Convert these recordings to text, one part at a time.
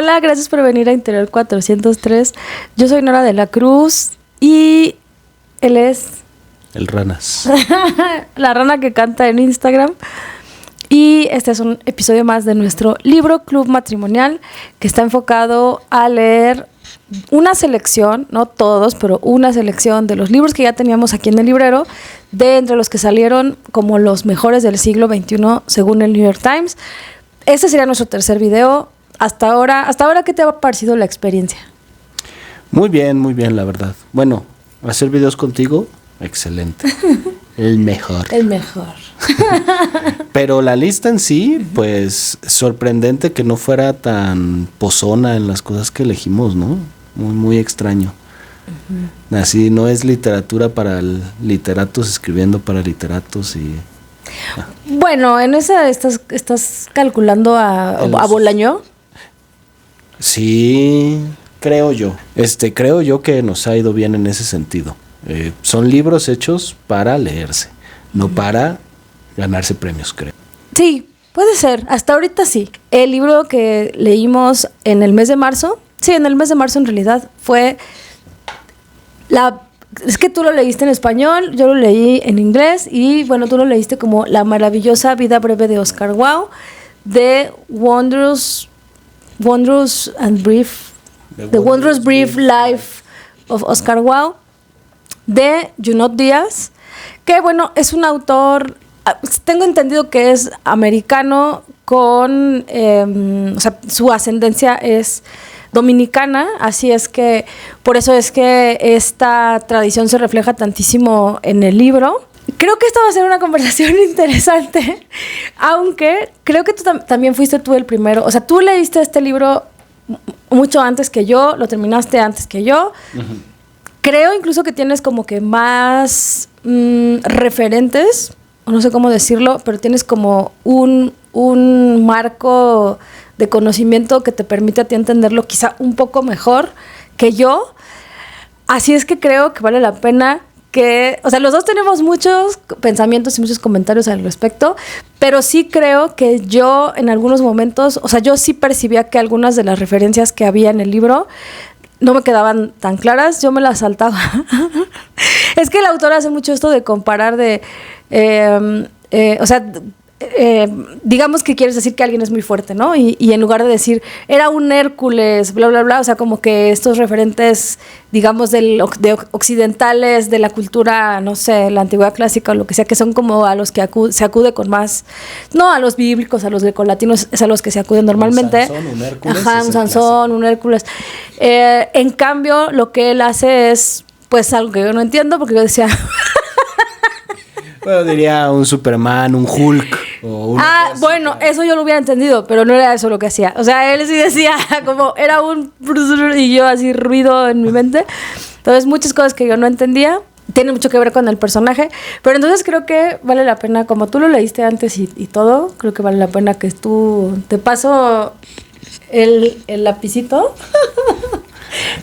Hola, gracias por venir a Interior 403. Yo soy Nora de la Cruz y él es... El Ranas. La rana que canta en Instagram. Y este es un episodio más de nuestro libro Club Matrimonial, que está enfocado a leer una selección, no todos, pero una selección de los libros que ya teníamos aquí en el librero, de entre los que salieron como los mejores del siglo XXI según el New York Times. Este sería nuestro tercer video. Hasta ahora, ¿qué te ha parecido la experiencia? Muy bien, la verdad. Bueno, hacer videos contigo, excelente. El mejor. El mejor. Pero la lista en sí, pues sorprendente que no fuera tan pozona en las cosas que elegimos, ¿no? Muy extraño. Uh-huh. Así no es literatura para literatos escribiendo para literatos y... Bueno, en esa estás calculando a Bolaño. Sí, creo yo. Creo yo que nos ha ido bien en ese sentido. Son libros hechos para leerse, no para ganarse premios, creo. Sí, puede ser. Hasta ahorita sí. El libro que leímos en el mes de marzo, en realidad, fue es que tú lo leíste en español, yo lo leí en inglés y bueno, tú lo leíste como La maravillosa vida breve de Oscar Wilde, The Wondrous and Brief Life of Oscar Wilde, de Junot Díaz, que bueno, es un autor, tengo entendido que es americano con, o sea, su ascendencia es dominicana, así es que por eso es que esta tradición se refleja tantísimo en el libro. Creo que esta va a ser una conversación interesante, aunque creo que tú también fuiste tú el primero, o sea, tú leíste este libro mucho antes que yo, lo terminaste antes que yo. Uh-huh. Creo incluso que tienes como que más referentes, o no sé cómo decirlo, pero tienes como un marco de conocimiento que te permite a ti entenderlo quizá un poco mejor que yo. Así es que creo que vale la pena que, o sea, los dos tenemos muchos pensamientos y muchos comentarios al respecto, pero sí creo que yo en algunos momentos, o sea, yo sí percibía que algunas de las referencias que había en el libro no me quedaban tan claras, yo me las saltaba. Es que el autor hace mucho esto de comparar o sea, digamos que quieres decir que alguien es muy fuerte, ¿no? Y en lugar de decir, era un Hércules, bla, bla, bla, o sea, como que estos referentes, digamos, de occidentales, de la cultura, no sé, la antigüedad clásica o lo que sea, que son como a los que se acude con más, no a los bíblicos, a los grecolatinos, es a los que se acuden normalmente. Un Sansón, un Hércules. Ajá, un Sansón, un Hércules. En cambio, lo que él hace es, pues, algo que yo no entiendo, porque yo decía... Bueno, diría un Superman, un Hulk. Bueno, eso yo lo hubiera entendido, pero no era eso lo que hacía. O sea, él sí decía como era un... y yo así ruido en mi mente. Entonces, muchas cosas que yo no entendía tienen mucho que ver con el personaje. Pero entonces creo que vale la pena, como tú lo leíste antes y todo, creo que vale la pena que tú... Te paso el lapicito.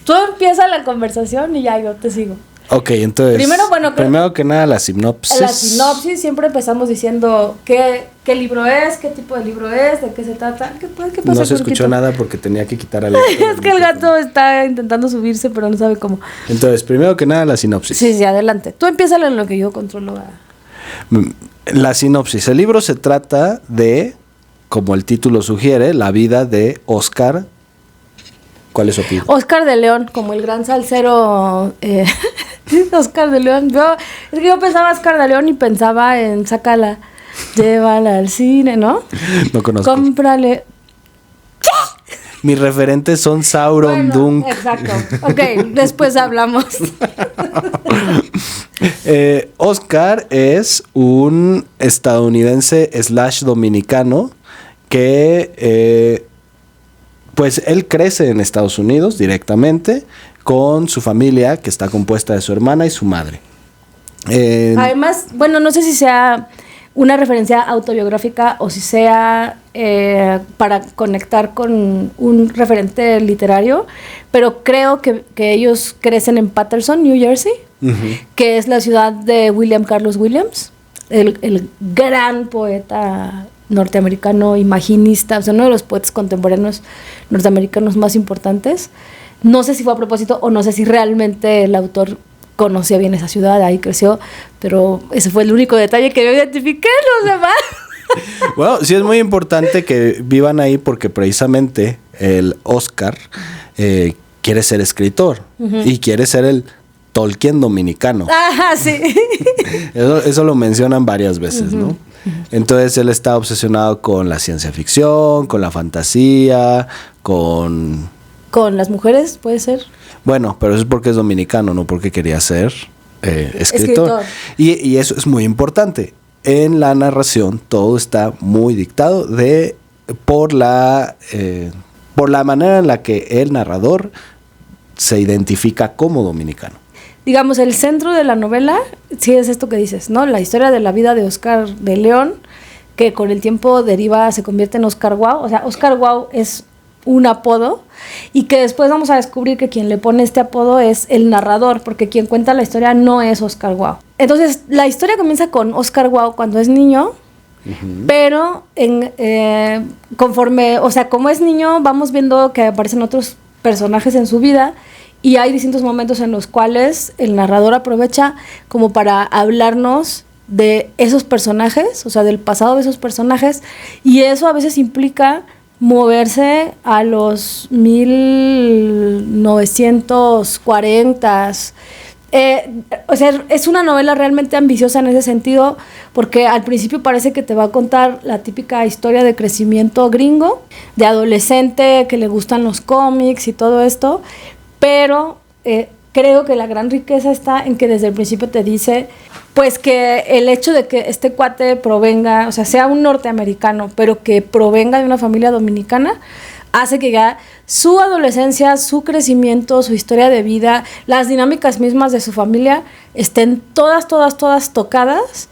Tú empiezas la conversación y ya yo te sigo. Ok, entonces, primero que nada, la sinopsis. La sinopsis, siempre empezamos diciendo qué libro es, qué tipo de libro es, de qué se trata. ¿Qué pasa? No se escuchó nada porque tenía que quitar al Es que el gato está intentando subirse, pero no sabe cómo. Entonces, primero que nada, la sinopsis. Sí, adelante. Tú empieza en lo que yo controlo. La sinopsis. El libro se trata de, como el título sugiere, la vida de Oscar. ¿Cuál es su apellido? Oscar de León, como el gran salsero. Oscar de León. Es que yo pensaba Oscar de León y pensaba en sácala, llévala al cine, ¿no? No conozco. Cómprale. Mis referentes son Sauron, Dunk. Exacto. Ok, después hablamos. Oscar es un estadounidense / dominicano que... pues él crece en Estados Unidos directamente con su familia, que está compuesta de su hermana y su madre. Además, bueno, no sé si sea una referencia autobiográfica o si sea para conectar con un referente literario, pero creo que ellos crecen en Paterson, New Jersey, uh-huh, que es la ciudad de William Carlos Williams, el gran poeta norteamericano imaginista, o sea, uno de los poetas contemporáneos norteamericanos más importantes. No sé si fue a propósito o no sé si realmente el autor conocía bien esa ciudad, ahí creció, pero ese fue el único detalle que yo identifiqué en los demás. Bueno, sí es muy importante que vivan ahí porque precisamente el Oscar quiere ser escritor y quiere ser el Tolkien dominicano. Ajá, sí. Eso lo mencionan varias veces, ¿no? Entonces él está obsesionado con la ciencia ficción, con la fantasía, con las mujeres, puede ser. Bueno, pero eso es porque es dominicano, no porque quería ser escritor. Y eso es muy importante. En la narración todo está muy dictado por la manera en la que el narrador se identifica como dominicano. Digamos, el centro de la novela, sí es esto que dices, ¿no? La historia de la vida de Oscar de León, que con el tiempo se convierte en Oscar Wilde. O sea, Oscar Wilde es un apodo y que después vamos a descubrir que quien le pone este apodo es el narrador, porque quien cuenta la historia no es Oscar Wilde. Entonces, la historia comienza con Oscar Wilde cuando es niño, pero conforme, o sea, como es niño, vamos viendo que aparecen otros personajes en su vida. Y hay distintos momentos en los cuales el narrador aprovecha como para hablarnos de esos personajes, o sea, del pasado de esos personajes, y eso a veces implica moverse a los 1940. O sea, es una novela realmente ambiciosa en ese sentido, porque al principio parece que te va a contar la típica historia de crecimiento gringo, de adolescente que le gustan los cómics y todo esto, pero creo que la gran riqueza está en que desde el principio te dice pues que el hecho de que este cuate provenga, o sea, sea un norteamericano, pero que provenga de una familia dominicana, hace que ya su adolescencia, su crecimiento, su historia de vida, las dinámicas mismas de su familia estén todas tocadas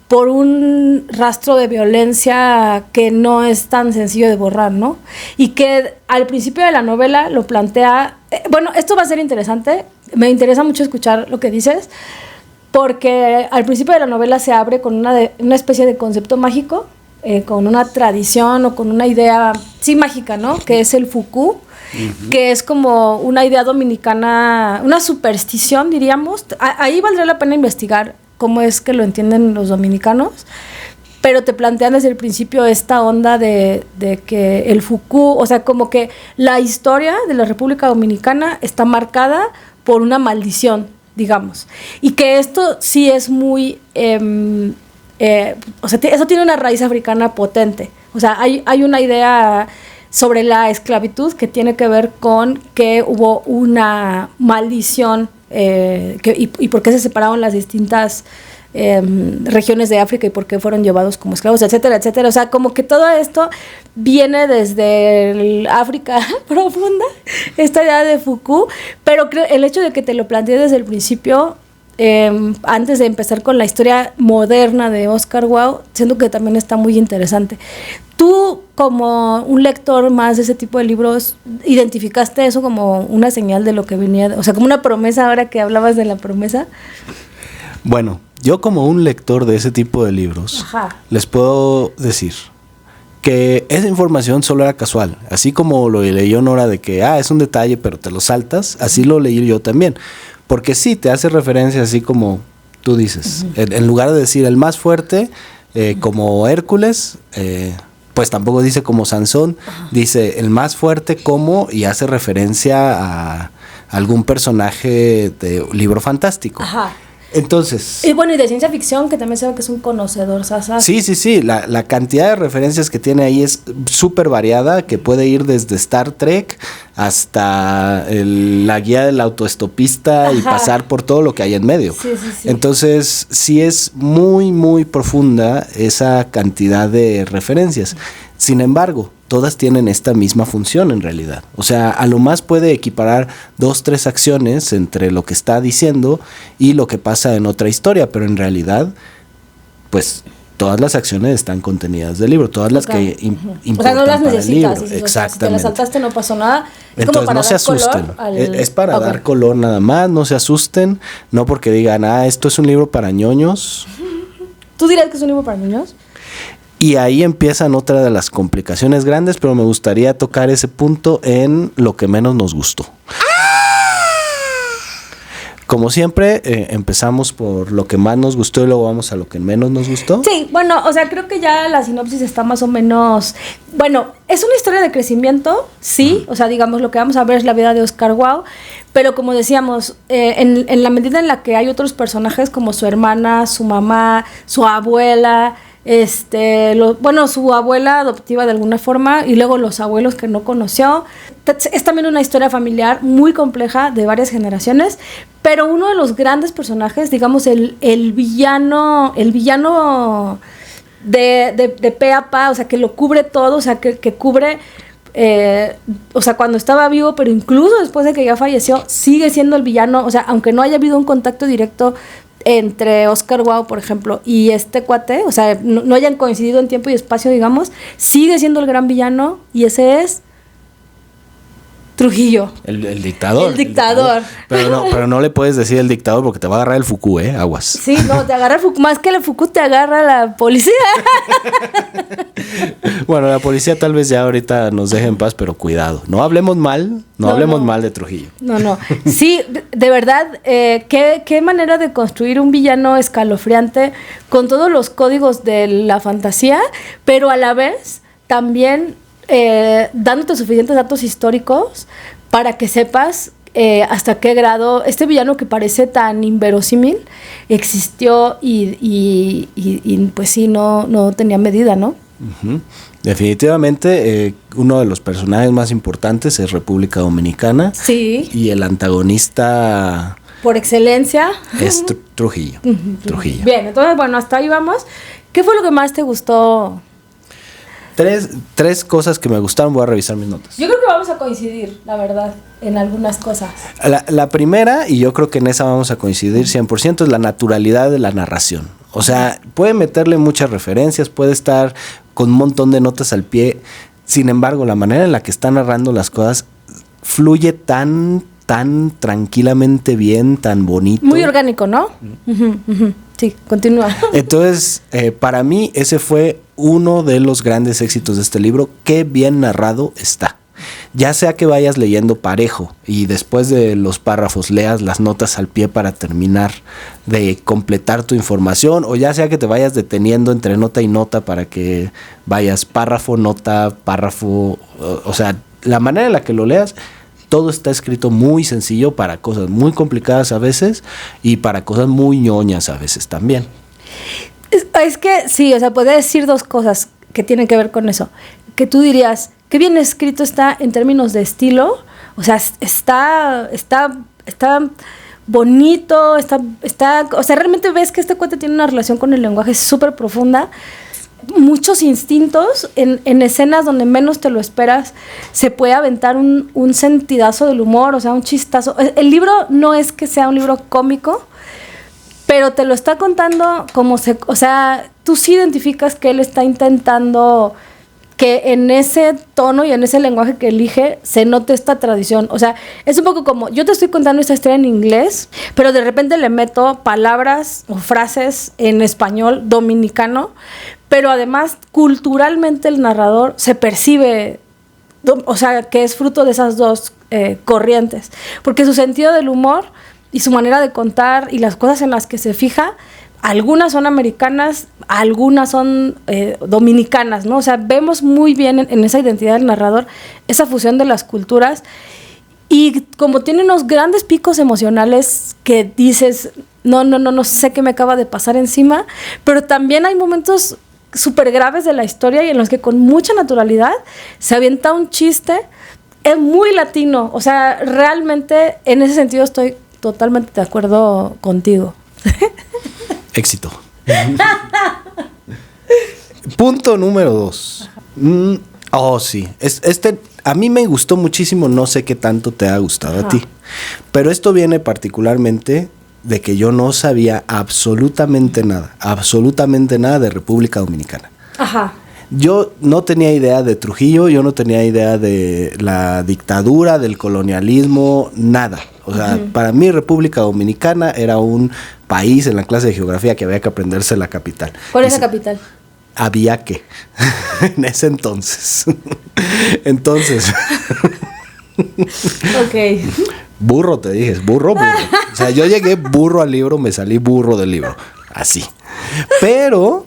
por un rastro de violencia que no es tan sencillo de borrar, ¿no? Y que al principio de la novela lo plantea. Bueno, esto va a ser interesante. Me interesa mucho escuchar lo que dices, porque al principio de la novela se abre con una especie de concepto mágico, con una tradición o con una idea, sí, mágica, ¿no? Que es el fuku, que es como una idea dominicana, una superstición, diríamos. Ahí valdría la pena investigar cómo es que lo entienden los dominicanos, pero te plantean desde el principio esta onda de que el fuku, o sea, como que la historia de la República Dominicana está marcada por una maldición, digamos, y que esto sí es muy, o sea, eso tiene una raíz africana potente. O sea, hay una idea sobre la esclavitud que tiene que ver con que hubo una maldición y por qué se separaron las distintas regiones de África y por qué fueron llevados como esclavos, etcétera, etcétera. O sea, como que todo esto viene desde el África profunda, esta idea de Foucault, pero creo el hecho de que te lo planteé desde el principio, antes de empezar con la historia moderna de Oscar Wilde, siento que también está muy interesante. Tú, como un lector más de ese tipo de libros, ¿identificaste eso como una señal de lo que venía? O sea, como una promesa, ahora que hablabas de la promesa. Bueno, yo como un lector de ese tipo de libros, les puedo decir que esa información solo era casual. Así como lo leyó Nora de que, es un detalle, pero te lo saltas, así lo leí yo también. Porque sí, te hace referencia así como tú dices. En lugar de decir el más fuerte, como Hércules, pues tampoco dice como Sansón, dice el más fuerte como, y hace referencia a algún personaje de un libro fantástico. Ajá. Entonces... Y bueno, y de ciencia ficción, que también sé que es un conocedor, Sasa. Sí. La cantidad de referencias que tiene ahí es súper variada, que puede ir desde Star Trek hasta la guía del autoestopista y pasar por todo lo que hay en medio. Sí. Entonces, sí es muy, muy profunda esa cantidad de referencias. Sin embargo, todas tienen esta misma función en realidad. O sea, a lo más puede equiparar 2, 3 acciones entre lo que está diciendo y lo que pasa en otra historia, pero en realidad, pues, todas las acciones están contenidas del libro, todas las que importan. O sea, no las necesitas. Exactamente. O sea, si te las saltaste no pasó nada. Es entonces, como para no se asusten. Es para dar color nada más, no se asusten, no porque digan, esto es un libro para ñoños. ¿Tú dirías que es un libro para niños? Y ahí empiezan otra de las complicaciones grandes, pero me gustaría tocar ese punto en lo que menos nos gustó. Como siempre, empezamos por lo que más nos gustó y luego vamos a lo que menos nos gustó. Sí, bueno, o sea, creo que ya la sinopsis está más o menos... Bueno, es una historia de crecimiento, sí, o sea, digamos, lo que vamos a ver es la vida de Oscar Wilde, pero como decíamos, en la medida en la que hay otros personajes como su hermana, su mamá, su abuela... su abuela adoptiva de alguna forma y luego los abuelos que no conoció. Es también una historia familiar muy compleja de varias generaciones, pero uno de los grandes personajes, digamos el villano de pe a pa, o sea, que lo cubre todo, o sea, que cubre, o sea, cuando estaba vivo, pero incluso después de que ya falleció, sigue siendo el villano, o sea, aunque no haya habido un contacto directo entre Oscar Wilde, por ejemplo, y este cuate, o sea, no hayan coincidido en tiempo y espacio, digamos, sigue siendo el gran villano, y ese es Trujillo. El dictador. El dictador. Pero no le puedes decir el dictador porque te va a agarrar el Foucault, aguas. Sí, no, te agarra el Foucault, más que el Foucault te agarra la policía. Bueno, la policía tal vez ya ahorita nos deje en paz, pero cuidado, no hablemos mal de Trujillo. No. Sí, de verdad, qué manera de construir un villano escalofriante con todos los códigos de la fantasía, pero a la vez también dándote suficientes datos históricos para que sepas hasta qué grado este villano que parece tan inverosímil existió y pues sí, no tenía medida, ¿no? Uh-huh. Definitivamente uno de los personajes más importantes es República Dominicana. Sí. Y el antagonista por excelencia es Trujillo. Trujillo. Bien, entonces bueno, hasta ahí vamos. ¿Qué fue lo que más te gustó? Tres cosas que me gustaron. Voy a revisar mis notas. Yo creo que vamos a coincidir, la verdad, en algunas cosas. La primera, y yo creo que en esa vamos a coincidir 100%, es la naturalidad de la narración. O sea, puede meterle muchas referencias, puede estar con un montón de notas al pie. Sin embargo, la manera en la que está narrando las cosas fluye tan tranquilamente bien, tan bonito. Muy orgánico, ¿no? Sí, continúa. Entonces, para mí, ese fue uno de los grandes éxitos de este libro. Qué bien narrado está. Ya sea que vayas leyendo parejo y después de los párrafos leas las notas al pie para terminar de completar tu información, o ya sea que te vayas deteniendo entre nota y nota para que vayas párrafo, nota, párrafo, o sea, la manera en la que lo leas, todo está escrito muy sencillo para cosas muy complicadas a veces y para cosas muy ñoñas a veces también. Es que sí, o sea, podría decir dos cosas que tienen que ver con eso. Que tú dirías, qué bien escrito está en términos de estilo, o sea, está bonito, o sea, realmente ves que este cuate tiene una relación con el lenguaje súper profunda. Muchos instintos en escenas donde menos te lo esperas, se puede aventar un sentidazo del humor, o sea, un chistazo. El libro no es que sea un libro cómico, pero te lo está contando o sea, tú sí identificas que él está intentando que en ese tono y en ese lenguaje que elige se note esta tradición. O sea, es un poco como, yo te estoy contando esta historia en inglés, pero de repente le meto palabras o frases en español dominicano, pero además culturalmente el narrador se percibe, o sea, que es fruto de esas dos corrientes, porque su sentido del humor y su manera de contar y las cosas en las que se fija, algunas son americanas, algunas son dominicanas, ¿no? O sea, vemos muy bien en esa identidad del narrador esa fusión de las culturas, y como tiene unos grandes picos emocionales que dices, no sé qué me acaba de pasar encima, pero también hay momentos súper graves de la historia y en los que con mucha naturalidad se avienta un chiste. Es muy latino, o sea, realmente en ese sentido estoy totalmente de acuerdo contigo. Éxito. Punto número 2. Sí. A mí me gustó muchísimo, no sé qué tanto te ha gustado a ti. Pero esto viene particularmente de que yo no sabía absolutamente nada de República Dominicana. Ajá. Yo no tenía idea de Trujillo, yo no tenía idea de la dictadura, del colonialismo, nada. O sea, para mí República Dominicana era un país en la clase de geografía que había que aprenderse la capital. ¿Cuál es la capital? había que en ese entonces. Entonces. Ok. Burro, te dije, burro. O sea, yo llegué burro al libro, me salí burro del libro. Así. Pero,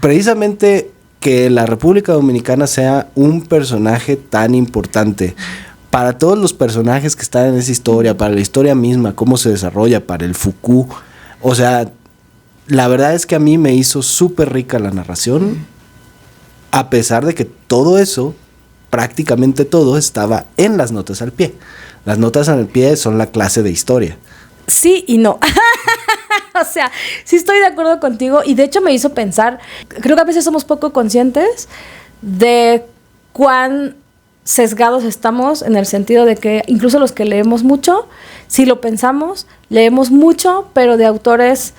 precisamente que la República Dominicana sea un personaje tan importante para todos los personajes que están en esa historia, para la historia misma, cómo se desarrolla, para el Fuku. O sea, la verdad es que a mí me hizo súper rica la narración, a pesar de que todo eso, prácticamente todo, estaba en las notas al pie. Las notas al pie son la clase de historia. Sí y no. O sea, sí estoy de acuerdo contigo y de hecho me hizo pensar, creo que a veces somos poco conscientes de cuán sesgados estamos en el sentido de que incluso los que leemos mucho, si lo pensamos, leemos mucho, pero de autores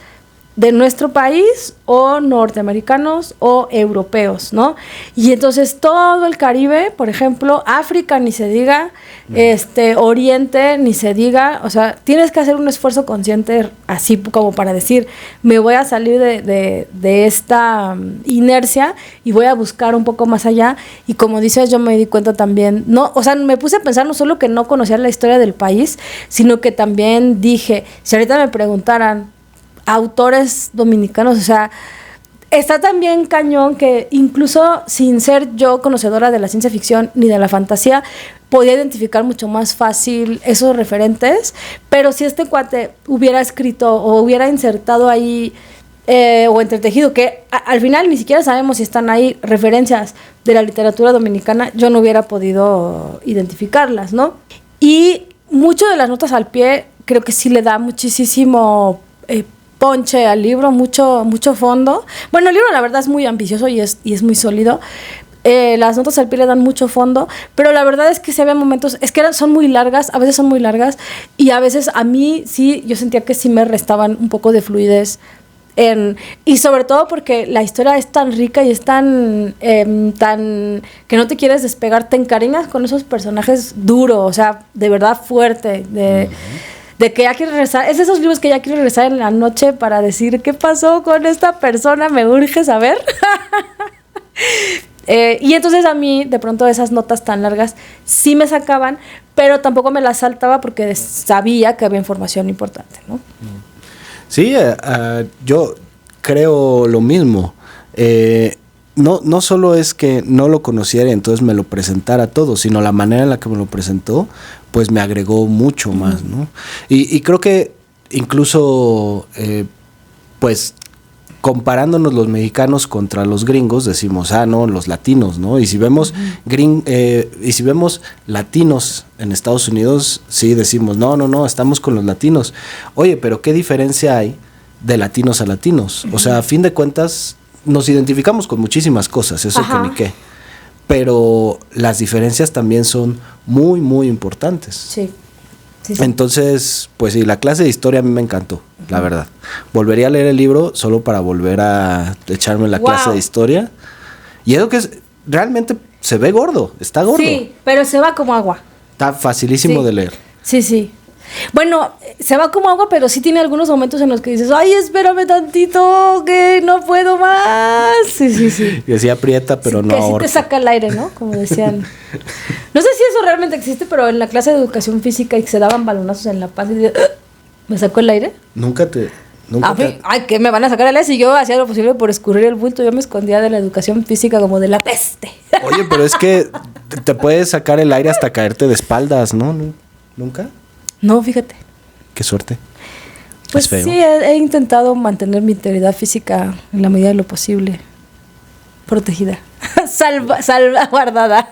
de nuestro país o norteamericanos o europeos, ¿no? Y entonces todo el Caribe, por ejemplo, África ni se diga, Oriente ni se diga, o sea, tienes que hacer un esfuerzo consciente así como para decir, me voy a salir de esta inercia y voy a buscar un poco más allá, y como dices, yo me di cuenta también, no, o sea, me puse a pensar no solo que no conocía la historia del país, sino que también dije, si ahorita me preguntaran autores dominicanos, o sea, está también cañón que incluso sin ser yo conocedora de la ciencia ficción ni de la fantasía, podía identificar mucho más fácil esos referentes, pero si este cuate hubiera escrito o hubiera insertado ahí o entretejido, que al final ni siquiera sabemos si están ahí referencias de la literatura dominicana, yo no hubiera podido identificarlas, ¿no? Y mucho de las notas al pie creo que sí le da muchísimo ponche al libro, mucho fondo. Bueno, el libro la verdad es muy ambicioso y es muy sólido. Las notas al pie le dan mucho fondo, pero la verdad es que se había momentos, es que son muy largas, a veces son muy largas, y a veces a mí sí, yo sentía que sí me restaban un poco de fluidez. Y sobre todo porque la historia es tan rica y es tan que no te quieres despegar, te encariñas con esos personajes duros, o sea, de verdad fuerte, de que ya quieres regresar, es de esos libros que ya quieres regresar en la noche para decir, ¿qué pasó con esta persona? Me urge saber. Y entonces a mí, de pronto, esas notas tan largas sí me sacaban, pero tampoco me las saltaba porque sabía que había información importante, ¿no? Sí, yo creo lo mismo. No solo es que no lo conociera y entonces me lo presentara todo, sino la manera en la que me lo presentó, pues me agregó mucho más, ¿no? Y creo que incluso, pues, comparándonos los mexicanos contra los gringos, decimos, no, los latinos, ¿no? Y si vemos si vemos latinos en Estados Unidos, sí decimos, no, estamos con los latinos. Oye, pero ¿qué diferencia hay de latinos a latinos? O sea, a fin de cuentas, nos identificamos con muchísimas cosas, eso que ni qué. Pero las diferencias también son muy, muy importantes. Sí. Entonces, pues sí, la clase de historia a mí me encantó, la verdad. Volvería a leer el libro solo para volver a echarme la clase de historia. Y eso que realmente se ve gordo, está gordo. Sí, pero se va como agua. Está facilísimo de leer. Sí. Bueno, se va como agua, pero sí tiene algunos momentos en los que dices, ay, espérame tantito, que no puedo más. Sí. Y decía aprieta, pero no ahorca. Que sí te saca el aire, ¿no? Como decían. No sé si eso realmente existe, pero en la clase de educación física y que se daban balonazos en la panza y ¿me sacó el aire? Nunca Ay, que me van a sacar el aire si yo hacía lo posible por escurrir el bulto. Yo me escondía de la educación física como de la peste. Oye, pero es que te puedes sacar el aire hasta caerte de espaldas, ¿no? ¿Nunca? No, fíjate. Qué suerte. Pues sí, he intentado mantener mi integridad física en la medida de lo posible. Protegida. Salvaguardada.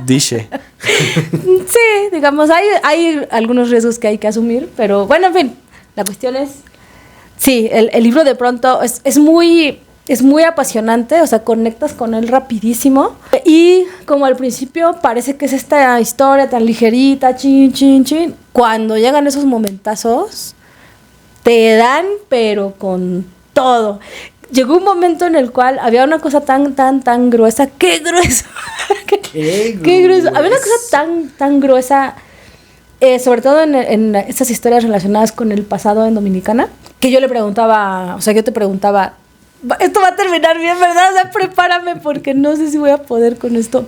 Dice. Sí, digamos, hay algunos riesgos que hay que asumir, pero bueno, en fin, la cuestión es, sí, el libro de pronto es muy apasionante, o sea, conectas con él rapidísimo y como al principio parece que es esta historia tan ligerita, chin, cuando llegan esos momentazos te dan pero con todo. Llegó un momento en el cual había una cosa tan gruesa. ¡Qué grueso! ¡Qué grueso! Había una cosa tan gruesa, sobre todo en estas historias relacionadas con el pasado en Dominicana, que yo le preguntaba, o sea, yo te preguntaba, esto va a terminar bien, ¿verdad? O sea, prepárame porque no sé si voy a poder con esto.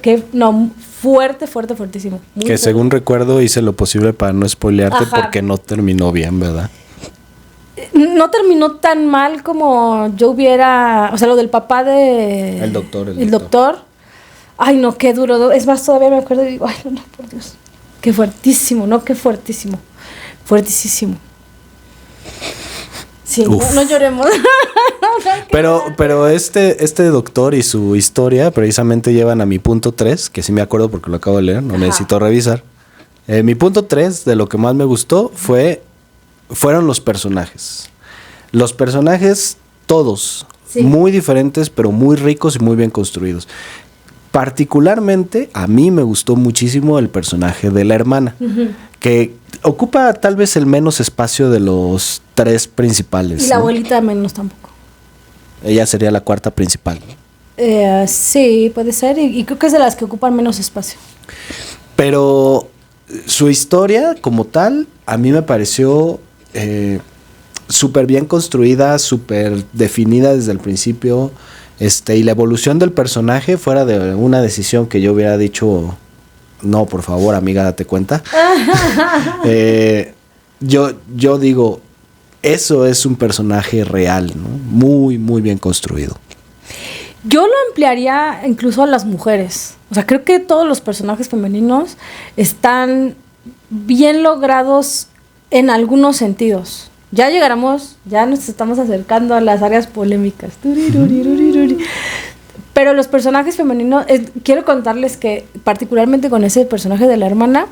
Fuertísimo. Que fuerte. Según recuerdo hice lo posible para no spoilearte. Ajá. Porque no terminó bien, ¿verdad? No terminó tan mal como yo hubiera... O sea, lo del papá de... El doctor. Ay, no, qué duro. Es más, todavía me acuerdo y digo, ay, no, por Dios. Qué fuertísimo, ¿no? Qué fuertísimo. Fuertísimo. Sí, no lloremos. Pero este doctor y su historia precisamente llevan a mi punto 3, que sí me acuerdo porque lo acabo de leer, no necesito revisar. Mi punto 3 de lo que más me gustó fueron los personajes. Los personajes todos, sí. Muy diferentes, pero muy ricos y muy bien construidos. Particularmente a mí me gustó muchísimo el personaje de la hermana, que ocupa tal vez el menos espacio de los 3 principales. Y la abuelita menos tampoco. Ella sería la 4ª principal. Sí, puede ser, y creo que es de las que ocupan menos espacio. Pero su historia como tal a mí me pareció súper bien construida, súper definida desde el principio. Y la evolución del personaje fuera de una decisión que yo hubiera dicho, no, por favor, amiga, date cuenta. Yo digo, eso es un personaje real, ¿no? Muy, muy bien construido. Yo lo ampliaría incluso a las mujeres. O sea, creo que todos los personajes femeninos están bien logrados en algunos sentidos. Ya nos estamos acercando a las áreas polémicas. Pero los personajes femeninos, quiero contarles que particularmente con ese personaje de la hermana,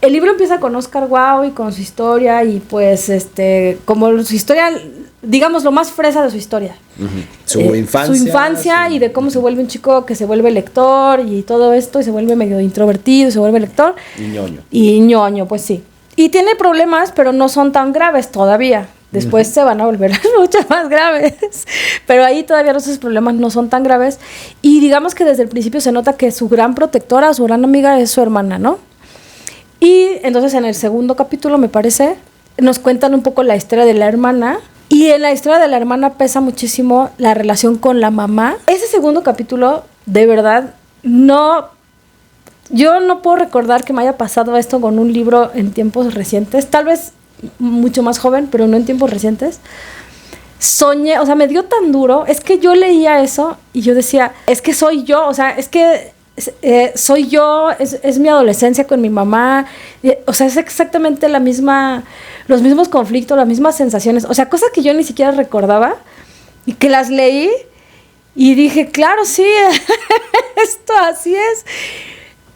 el libro empieza con Oscar Wilde y con su historia y pues como su historia, digamos lo más fresa de su historia. Su infancia y de cómo se vuelve un chico que se vuelve lector y todo esto y se vuelve medio introvertido y se vuelve lector. Y ñoño, pues sí. Y tiene problemas, pero no son tan graves todavía. Después se van a volver mucho más graves. Pero ahí todavía esos problemas no son tan graves. Y digamos que desde el principio se nota que su gran protectora, su gran amiga es su hermana, ¿no? Y entonces en el segundo capítulo, me parece, nos cuentan un poco la historia de la hermana. Y en la historia de la hermana pesa muchísimo la relación con la mamá. Ese segundo capítulo, de verdad, yo no puedo recordar que me haya pasado esto con un libro en tiempos recientes, tal vez mucho más joven, pero no en tiempos recientes. Soñé, o sea, me dio tan duro, es que yo leía eso y yo decía, es que soy yo, o sea, es que soy yo, es mi adolescencia con mi mamá, o sea, es exactamente los mismos conflictos, las mismas sensaciones, o sea, cosas que yo ni siquiera recordaba y que las leí y dije, claro, sí, esto así es.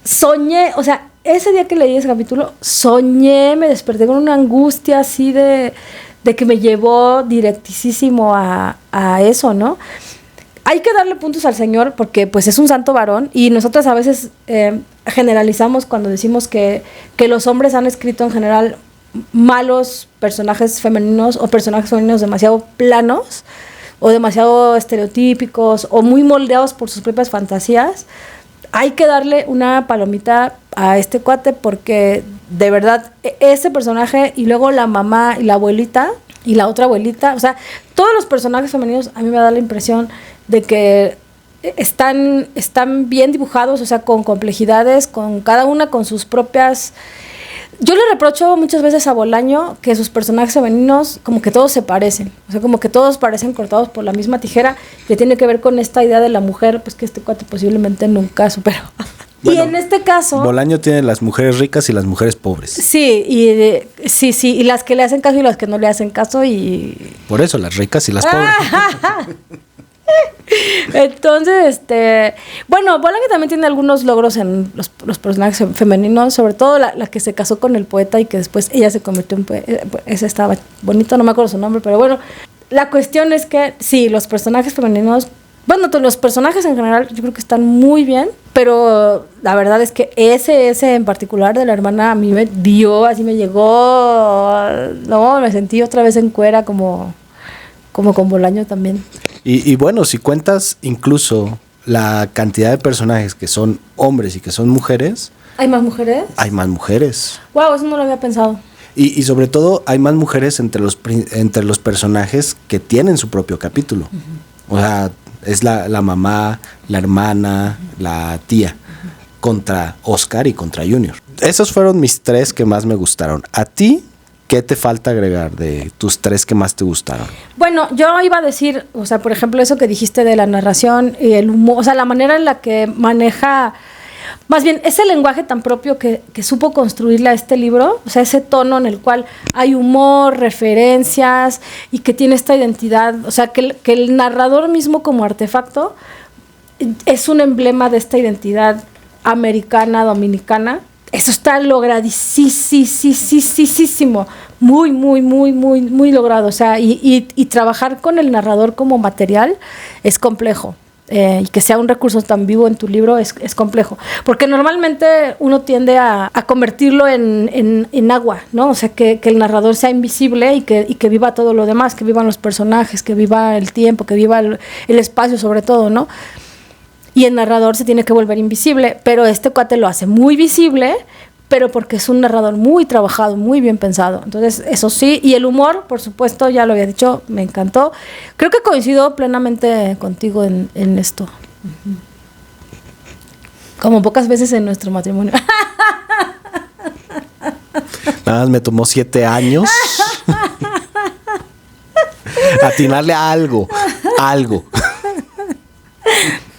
Soñé, o sea, ese día que leí ese capítulo, soñé, me desperté con una angustia así de que me llevó directísimo a eso, ¿no? Hay que darle puntos al Señor porque pues es un santo varón y nosotras a veces generalizamos cuando decimos que los hombres han escrito en general malos personajes femeninos o personajes femeninos demasiado planos o demasiado estereotípicos o muy moldeados por sus propias fantasías. Hay que darle una palomita a este cuate porque de verdad ese personaje y luego la mamá y la abuelita y la otra abuelita, o sea, todos los personajes femeninos a mí me da la impresión de que están bien dibujados, o sea, con complejidades, con cada una con sus propias... Yo le reprocho muchas veces a Bolaño que sus personajes femeninos como que todos se parecen, o sea, como que todos parecen cortados por la misma tijera, que tiene que ver con esta idea de la mujer, pues que este cuate posiblemente nunca superó. Bueno, y en este caso... Bolaño tiene las mujeres ricas y las mujeres pobres. Sí, y las que le hacen caso y las que no le hacen caso y... Por eso, las ricas y las pobres. Entonces, bueno, Bolaño también tiene algunos logros en los personajes femeninos, sobre todo la que se casó con el poeta y que después ella se convirtió en poeta. Esa estaba bonito, no me acuerdo su nombre, pero bueno, la cuestión es que sí, los personajes femeninos, bueno, los personajes en general yo creo que están muy bien, pero la verdad es que ese en particular de la hermana a mí me dio, así me llegó, no, me sentí otra vez en cuera como con Bolaño también. Y bueno, si cuentas incluso la cantidad de personajes que son hombres y que son mujeres... ¿Hay más mujeres? Hay más mujeres. Wow, eso no lo había pensado. Y sobre todo hay más mujeres entre los personajes que tienen su propio capítulo. Uh-huh. O sea, es la mamá, la hermana, la tía, contra Oscar y contra Junior. Esos fueron mis 3 que más me gustaron. ¿A ti qué te falta agregar de tus 3 que más te gustaron? Bueno, yo iba a decir, o sea, por ejemplo, eso que dijiste de la narración y el humor, o sea, la manera en la que maneja, más bien, ese lenguaje tan propio que supo construirle a este libro, o sea, ese tono en el cual hay humor, referencias y que tiene esta identidad, o sea, que el narrador mismo como artefacto es un emblema de esta identidad americana, dominicana. Eso está logradísimo, muy logrado. O sea, y trabajar con el narrador como material es complejo. Y que sea un recurso tan vivo en tu libro es complejo. Porque normalmente uno tiende a convertirlo en agua, ¿no? O sea, que el narrador sea invisible y que viva todo lo demás, que vivan los personajes, que viva el tiempo, que viva el espacio sobre todo, ¿no? Y el narrador se tiene que volver invisible, pero este cuate lo hace muy visible, pero porque es un narrador muy trabajado, muy bien pensado. Entonces, eso sí. Y el humor, por supuesto, ya lo había dicho, me encantó. Creo que coincido plenamente contigo en esto. Como pocas veces en nuestro matrimonio. Nada más me tomó 7 años atinarle a algo.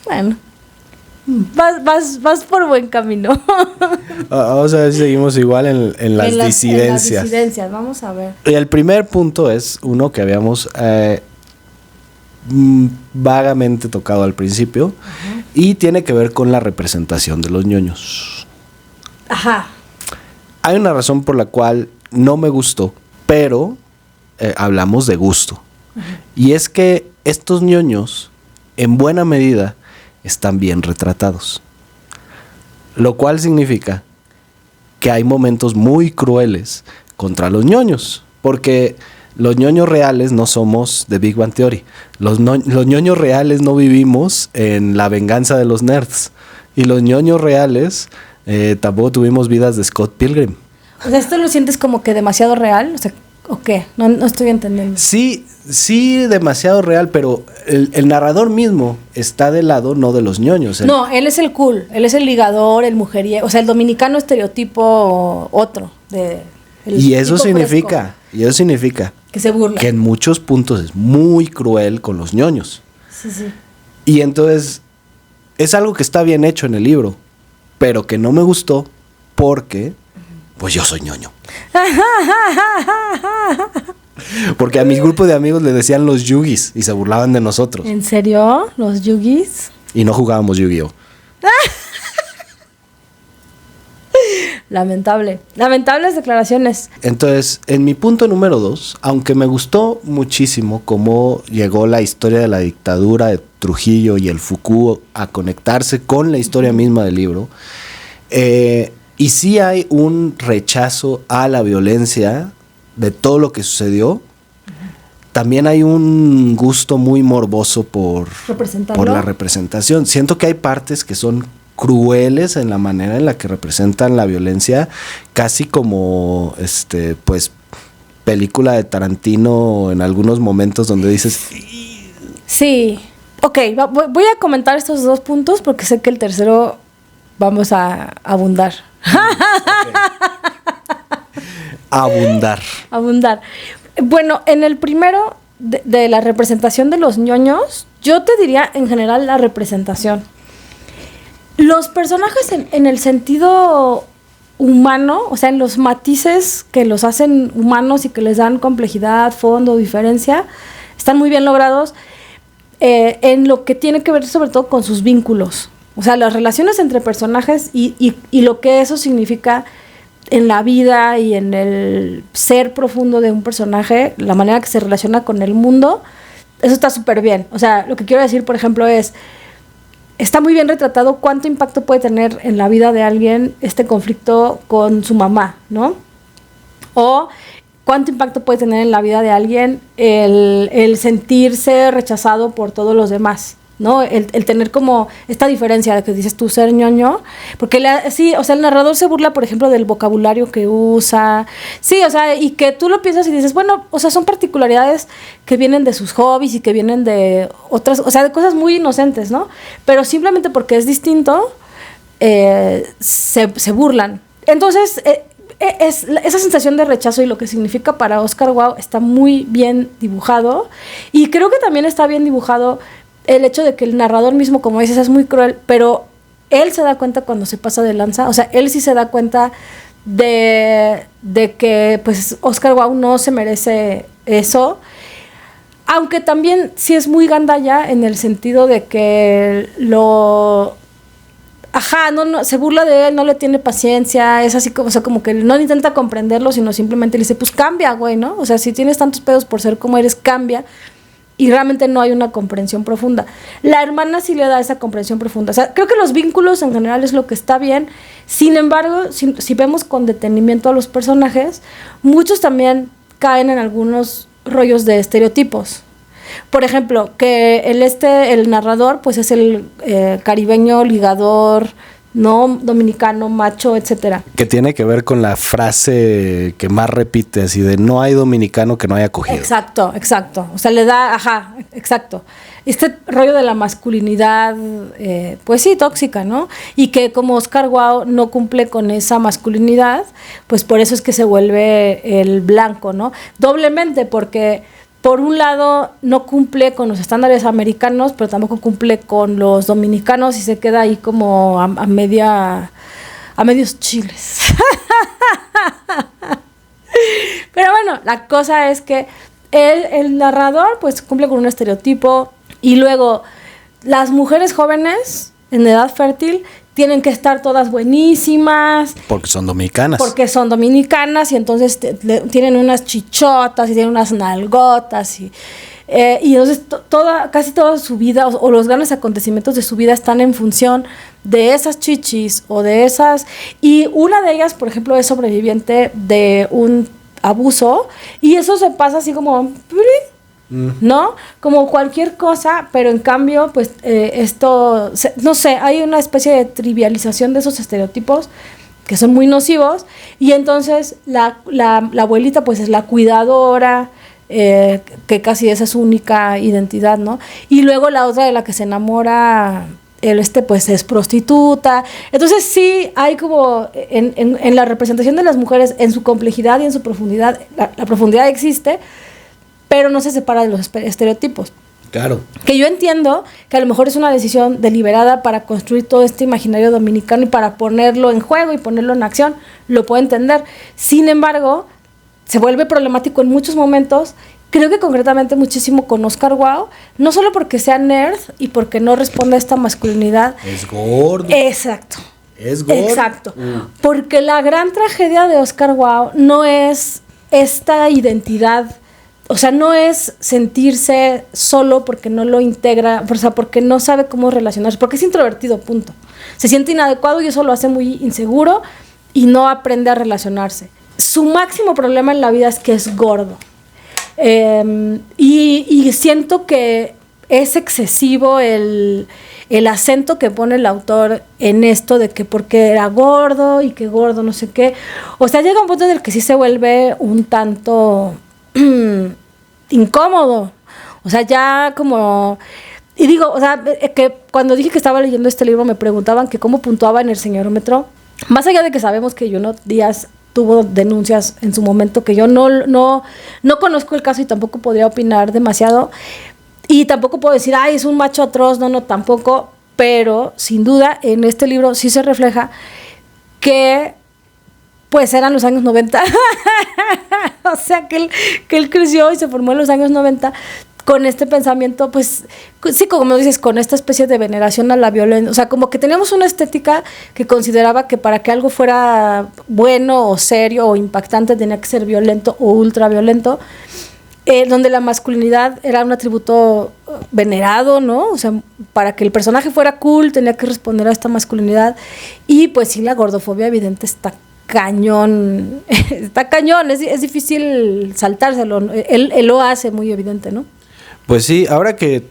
Bueno, vas por buen camino. Vamos a ver si seguimos igual en las disidencias. En las disidencias, vamos a ver. Y el primer punto es uno que habíamos vagamente tocado al principio. Uh-huh. Y tiene que ver con la representación de los ñoños. Ajá. Hay una razón por la cual no me gustó, pero hablamos de gusto. Uh-huh. Y es que estos ñoños, en buena medida, están bien retratados. Lo cual significa que hay momentos muy crueles contra los ñoños. Porque los ñoños reales no somos de Big Bang Theory. Los ñoños reales no vivimos en La venganza de los nerds. Y los ñoños reales tampoco tuvimos vidas de Scott Pilgrim. O sea, ¿esto lo sientes como que demasiado real? O sea, ¿o qué? No estoy entendiendo. Sí, demasiado real, pero el narrador mismo está del lado no de los ñoños. No, él es el cool, él es el ligador, el mujeriego, o sea, el dominicano estereotipo otro. Y eso significa que se burla. Que en muchos puntos es muy cruel con los ñoños. Sí. Y entonces es algo que está bien hecho en el libro, pero que no me gustó porque pues yo soy ñoño. Porque a mis grupos de amigos le decían los yugis y se burlaban de nosotros. ¿En serio? ¿Los yugis? Y no jugábamos Yu-Gi-Oh. Lamentables declaraciones. Entonces, en mi punto número 2, aunque me gustó muchísimo cómo llegó la historia de la dictadura de Trujillo y el Foucault a conectarse con la historia misma del libro, y sí hay un rechazo a la violencia de todo lo que sucedió, también hay un gusto muy morboso por la representación. Siento que hay partes que son crueles en la manera en la que representan la violencia, casi como pues película de Tarantino en algunos momentos donde dices sí. Ok, voy a comentar estos 2 puntos porque sé que el tercero vamos a abundar. Okay. Abundar. Bueno, en el primero de la representación de los ñoños, yo te diría en general la representación. Los personajes en el sentido humano, o sea, en los matices que los hacen humanos y que les dan complejidad, fondo, diferencia, están muy bien logrados en lo que tiene que ver sobre todo con sus vínculos. O sea, las relaciones entre personajes y lo que eso significa en la vida y en el ser profundo de un personaje, la manera que se relaciona con el mundo, eso está súper bien. O sea, lo que quiero decir, por ejemplo, está muy bien retratado cuánto impacto puede tener en la vida de alguien este conflicto con su mamá, ¿no? O cuánto impacto puede tener en la vida de alguien el sentirse rechazado por todos los demás, ¿no? El tener como esta diferencia de que dices tú ser ñoño, porque sí, o sea, el narrador se burla, por ejemplo, del vocabulario que usa, sí, o sea, y que tú lo piensas y dices, bueno, o sea, son particularidades que vienen de sus hobbies y que vienen de otras, o sea, de cosas muy inocentes, ¿no? Pero simplemente porque es distinto, se burlan. Entonces, esa sensación de rechazo y lo que significa para Oscar Wilde está muy bien dibujado, y creo que también está bien dibujado el hecho de que el narrador mismo, como dices, es muy cruel, pero él se da cuenta cuando se pasa de lanza, o sea, él sí se da cuenta de que pues Oscar Wilde no se merece eso, aunque también sí es muy gandalla en el sentido de que no, se burla de él, no le tiene paciencia, es así como, o sea, como que no intenta comprenderlo, sino simplemente le dice, pues cambia, güey, ¿no? O sea, si tienes tantos pedos por ser como eres, cambia. Y realmente no hay una comprensión profunda. La hermana sí le da esa comprensión profunda. O sea, creo que los vínculos en general es lo que está bien. Sin embargo, si vemos con detenimiento a los personajes, muchos también caen en algunos rollos de estereotipos. Por ejemplo, que el narrador pues es el caribeño ligador, no dominicano, macho, etcétera. Que tiene que ver con la frase que más repite, así de no hay dominicano que no haya cogido. Exacto. O sea, le da, exacto. Este rollo de la masculinidad, pues sí, tóxica, ¿no? Y que como Oscar Wilde no cumple con esa masculinidad, pues por eso es que se vuelve el blanco, ¿no? Doblemente, porque por un lado no cumple con los estándares americanos, pero tampoco cumple con los dominicanos y se queda ahí como a medios chiles. Pero bueno, la cosa es que el narrador pues cumple con un estereotipo, y luego las mujeres jóvenes en edad fértil tienen que estar todas buenísimas. Porque son dominicanas. Y entonces tienen unas chichotas y tienen unas nalgotas y entonces casi toda su vida o los grandes acontecimientos de su vida están en función de esas chichis o de esas. Y una de ellas, por ejemplo, es sobreviviente de un abuso, y eso se pasa así como... ¿no? Como cualquier cosa, pero en cambio, pues no sé, hay una especie de trivialización de esos estereotipos que son muy nocivos, y entonces la abuelita pues es la cuidadora, que casi esa es su única identidad, ¿no? Y luego la otra de la que se enamora, pues es prostituta. Entonces sí hay como en la representación de las mujeres, en su complejidad y en su profundidad, la profundidad existe, pero no se separa de los estereotipos. Claro. Que yo entiendo que a lo mejor es una decisión deliberada para construir todo este imaginario dominicano y para ponerlo en juego y ponerlo en acción, lo puedo entender. Sin embargo, se vuelve problemático en muchos momentos, creo que concretamente muchísimo con Oscar Wilde, no solo porque sea nerd y porque no responde a esta masculinidad. Es gordo. Exacto. Es gordo. Exacto. Porque la gran tragedia de Oscar Wilde no es esta identidad. O sea, no es sentirse solo porque no lo integra, o sea, porque no sabe cómo relacionarse, porque es introvertido, punto. Se siente inadecuado y eso lo hace muy inseguro y no aprende a relacionarse. Su máximo problema en la vida es que es gordo. Y siento que es excesivo el acento que pone el autor en esto de que porque era gordo y que gordo no sé qué. O sea, llega un punto en el que sí se vuelve un tanto... incómodo, o sea, ya como, y digo, o sea, que cuando dije que estaba leyendo este libro me preguntaban que cómo puntuaba en el señorómetro, más allá de que sabemos que Junot Díaz tuvo denuncias en su momento, que yo no conozco el caso y tampoco podría opinar demasiado, y tampoco puedo decir, ay, es un macho atroz, no, tampoco, pero sin duda en este libro sí se refleja que pues eran los años 90. O sea, que él creció y se formó en los años 90 con este pensamiento, pues, sí, como dices, con esta especie de veneración a la violencia. O sea, como que teníamos una estética que consideraba que para que algo fuera bueno o serio o impactante tenía que ser violento o ultraviolento, donde la masculinidad era un atributo venerado, ¿no? O sea, para que el personaje fuera cool tenía que responder a esta masculinidad. Y pues sí, la gordofobia evidente está cañón, es difícil saltárselo, él lo hace muy evidente, ¿no? Pues sí, ahora que